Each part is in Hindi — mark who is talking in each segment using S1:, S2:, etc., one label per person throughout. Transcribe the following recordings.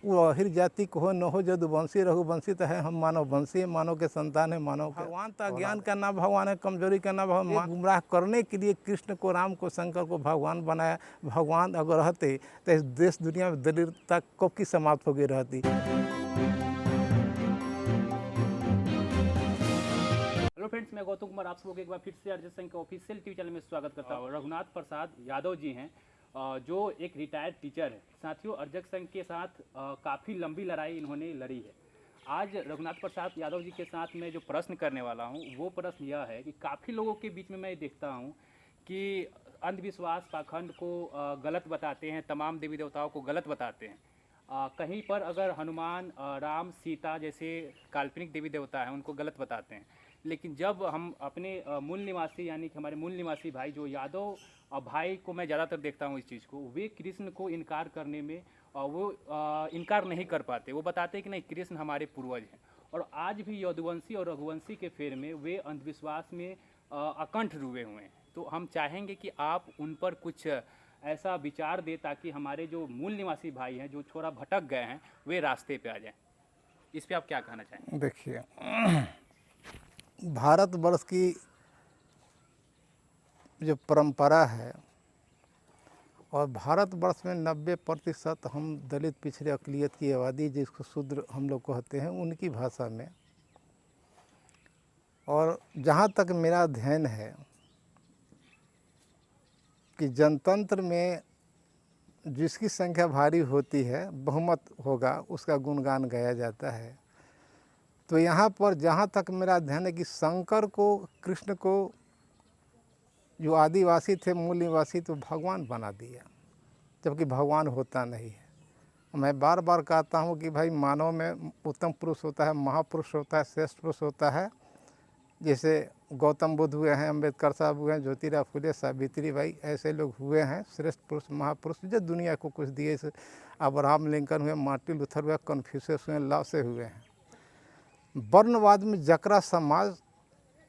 S1: वो अहिर जाति को हो न हो जदुवंशी रघुवंशी तो है, हम मानव वंशी, मानव के संतान है, मानव के भगवान तो ज्ञान का ना भगवान है, कमजोरी का ना भगवान। गुमराह करने के लिए कृष्ण को, राम को, शंकर को भगवान बनाया। भगवान अगर रहते तो इस देश दुनिया में दरिद्रता कब की समाप्त हो गई रहती।
S2: हेलो फ्रेंड्स, मैं गौतम कुमार आप सबको एक बार फिर से अर्जित सिंह के ऑफिशियल टीवी चैनल में स्वागत करता हूँ। रघुनाथ प्रसाद यादव जी हैं जो एक रिटायर्ड टीचर है। साथियों, अर्जक संघ के साथ काफ़ी लंबी लड़ाई इन्होंने लड़ी है। आज रघुनाथ प्रसाद यादव जी के साथ मैं जो प्रश्न करने वाला हूँ वो प्रश्न यह है कि काफ़ी लोगों के बीच में मैं देखता हूँ कि अंधविश्वास पाखंड को गलत बताते हैं, तमाम देवी देवताओं को गलत बताते हैं। कहीं पर अगर हनुमान, राम, सीता जैसे काल्पनिक देवी देवता हैं उनको गलत बताते हैं, लेकिन जब हम अपने मूल निवासी यानी कि हमारे मूल निवासी भाई जो यादव भाई को मैं ज़्यादातर देखता हूँ इस चीज़ को, वे कृष्ण को इनकार करने में वो इनकार नहीं कर पाते। वो बताते हैं कि नहीं, कृष्ण हमारे पूर्वज हैं। और आज भी यदुवंशी और रघुवंशी के फेर में वे अंधविश्वास में अकंठ रुए हुए हैं। तो हम चाहेंगे कि आप उन पर कुछ ऐसा विचार दें ताकि हमारे जो मूल निवासी भाई हैं जो थोड़ा भटक गए हैं वे रास्ते पे आ जाएं। इस पे आप क्या कहना चाहेंगे?
S1: देखिए, भारतवर्ष की जो परंपरा है और भारतवर्ष में 90% हम दलित पिछड़े अक़लियत की आबादी जिसको शूद्र हम लोग कहते हैं उनकी भाषा में, और जहाँ तक मेरा अध्ययन है कि जनतंत्र में जिसकी संख्या भारी होती है, बहुमत होगा, उसका गुणगान गाया जाता है। तो यहाँ पर जहाँ तक मेरा अध्ययन है कि शंकर को, कृष्ण को जो आदिवासी थे, मूल निवासी, तो भगवान बना दिया, जबकि भगवान होता नहीं है। मैं बार बार कहता हूँ कि भाई मानव में उत्तम पुरुष होता है, महापुरुष होता है, श्रेष्ठ पुरुष होता है। जैसे गौतम बुद्ध हुए हैं, अम्बेडकर साहब हुए हैं, ज्योतिराव फुले, सावित्री बाई, ऐसे लोग हुए हैं श्रेष्ठ पुरुष, महापुरुष जो दुनिया को कुछ दिए। अब्राहम लिंकन हुए, मार्टिन लूथर हुए, कन्फ्यूशियस हुए, लाओ से हुए हैं। वर्णवाद में जकरा समाज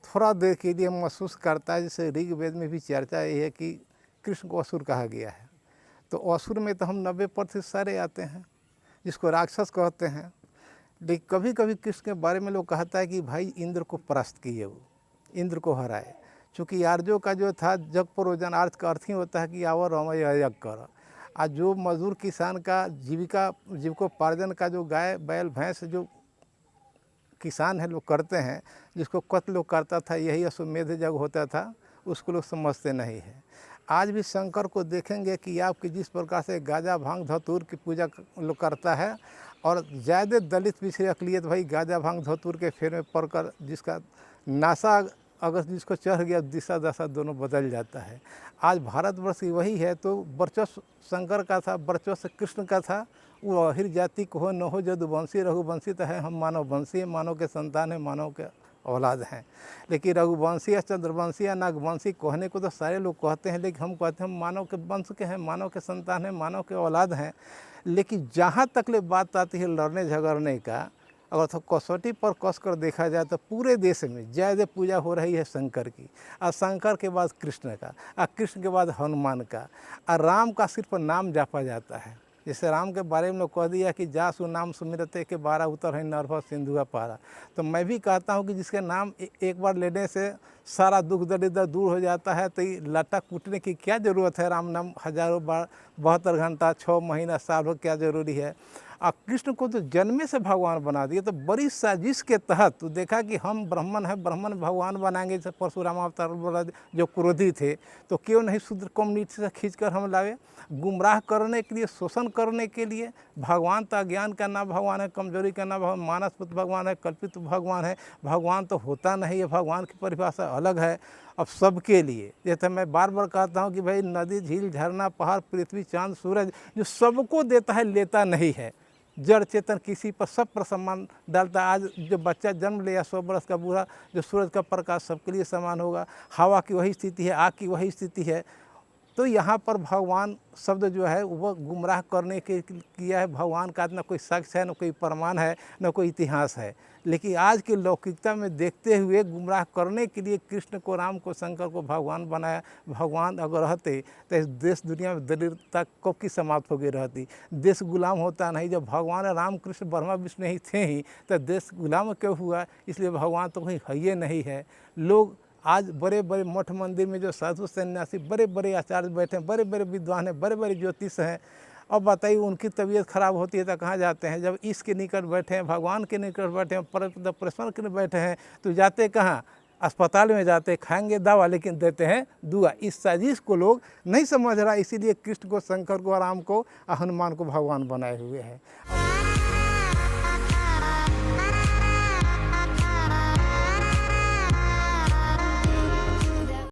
S1: थोड़ा देर के लिए महसूस करता है, जैसे ऋग्वेद में भी चर्चा ये है कि कृष्ण को असुर कहा गया है, तो असुर में तो हम 90% सारे आते हैं, जिसको राक्षस कहते हैं। लेकिन कभी कभी कृष्ण के बारे में लोग कहता है कि भाई इंद्र को परास्त किए, वो इंद्र को हराए। चूँकि आर्यों का जो था जग प्रोजन, अर्थ का अर्थ ही होता है कि आवर रमय यज्ञ कर। आज जो मजदूर किसान का जीविकोपार्जन का जो गाय बैल भैंस जो किसान है लोग करते हैं, जिसको कत्ल लोग करता था, यही अश्वमेध यज्ञ होता था, उसको लोग समझते नहीं है। आज भी शंकर को देखेंगे कि आपकी जिस प्रकार से गाजा भांग धतूर की पूजा लोग करता है, और ज़्यादा दलित पिछड़े अक़लियत भाई गाजा भांग धतूर के फेर में पड़कर जिसका नासा अगर जिसको चढ़ गया, दिशा दशा दोनों बदल जाता है। आज भारतवर्ष की वही है, तो वर्चस्व शंकर का था, वर्चस्व कृष्ण का था। वो अहिर जाति को हो न हो जदुवंशी रघुवंशी तो है, हम मानव वंशी है, मानव के संतान है, मानव के औलाद हैं। लेकिन रघुवंशी या चंद्रवंशी या नागवंशी कहने को तो सारे लोग कहते हैं, लेकिन हम कहते हैं हम मानव के वंश के हैं, मानव के संतान हैं, मानव के औलाद हैं। लेकिन जहाँ तक ले बात आती है लड़ने झगड़ने का, अगर तो कसौटी पर कस कर देखा जाए तो पूरे देश में ज़्यादा पूजा हो रही है शंकर की, और शंकर के बाद कृष्ण का, और कृष्ण के बाद हनुमान का, और राम का सिर्फ नाम जापा जाता है। जैसे राम के बारे में लोग कह दिया कि जासु नाम सुमिरते के 12 उत्तर है नरभ सिंधुआ पारा। तो मैं भी कहता हूँ कि जिसके नाम एक बार लेने से सारा दुख दरिद्र दूर हो जाता है, तो ये लट्टा कूटने की क्या ज़रूरत है? राम नाम हजारों बार 72 घंटा 6 महीना साल भर क्या ज़रूरी है? और कृष्ण को तो जन्मे से भगवान बना दिया, तो बड़ी साजिश के तहत तो देखा कि हम ब्राह्मण हैं, ब्राह्मण भगवान बनाएंगे। जैसे परशुराम अवतार बोला जो क्रोधी थे, तो क्यों नहीं शूद्र कम्युनिटी से खींचकर हम लावे? गुमराह करने के लिए, शोषण करने के लिए। भगवान तो अज्ञान का ना भगवान है, कमजोरी का ना भगवान, मानस पुत्र भगवान है, कल्पित भगवान है। भगवान तो होता नहीं है, भगवान की परिभाषा अलग है। अब सबके लिए, जैसे मैं बार बार कहता हूँ कि भाई नदी, झील, झरना, पहाड़, पृथ्वी, चांद, सूरज जो सबको देता है, लेता नहीं है। जड़ चेतन किसी पर सब पर सम्मान डालता है। आज जो बच्चा जन्म ले या 100 बरस का बूढ़ा, जो सूरज का प्रकाश सबके लिए समान होगा। हवा की वही स्थिति है, आग की वही स्थिति है। तो यहाँ पर भगवान शब्द जो है वो गुमराह करने के किया है। भगवान का न कोई साक्ष्य है, न कोई प्रमाण है, न कोई इतिहास है। लेकिन आज की लौकिकता में देखते हुए गुमराह करने के लिए कृष्ण को, राम को, शंकर को भगवान बनाया। भगवान अगर रहते तो इस देश दुनिया में दरिद्रता कब की समाप्त हो गई रहती। देश गुलाम होता नहीं। जब भगवान राम कृष्ण ब्रह्मा विष्णु ही थे ही तो देश गुलाम क्यों हुआ? इसलिए भगवान तो कहीं है ही नहीं है। लोग आज बड़े बड़े मठ मंदिर में जो साधु सन्यासी, बड़े बड़े आचार्य बैठे हैं, बड़े बड़े विद्वान हैं, बड़े बड़े ज्योतिष हैं, अब बताइए उनकी तबीयत खराब होती है तो कहाँ जाते हैं? जब इसके निकट बैठे हैं, भगवान के निकट बैठे हैं, प्रश्न के बैठे हैं, तो जाते कहाँ? अस्पताल में जाते, खाएंगे दवा लेकिन देते हैं दुआ। इस साजिश को लोग नहीं समझ रहा, इसीलिए कृष्ण को, शंकर को, राम को, हनुमान को भगवान बनाए हुए हैं।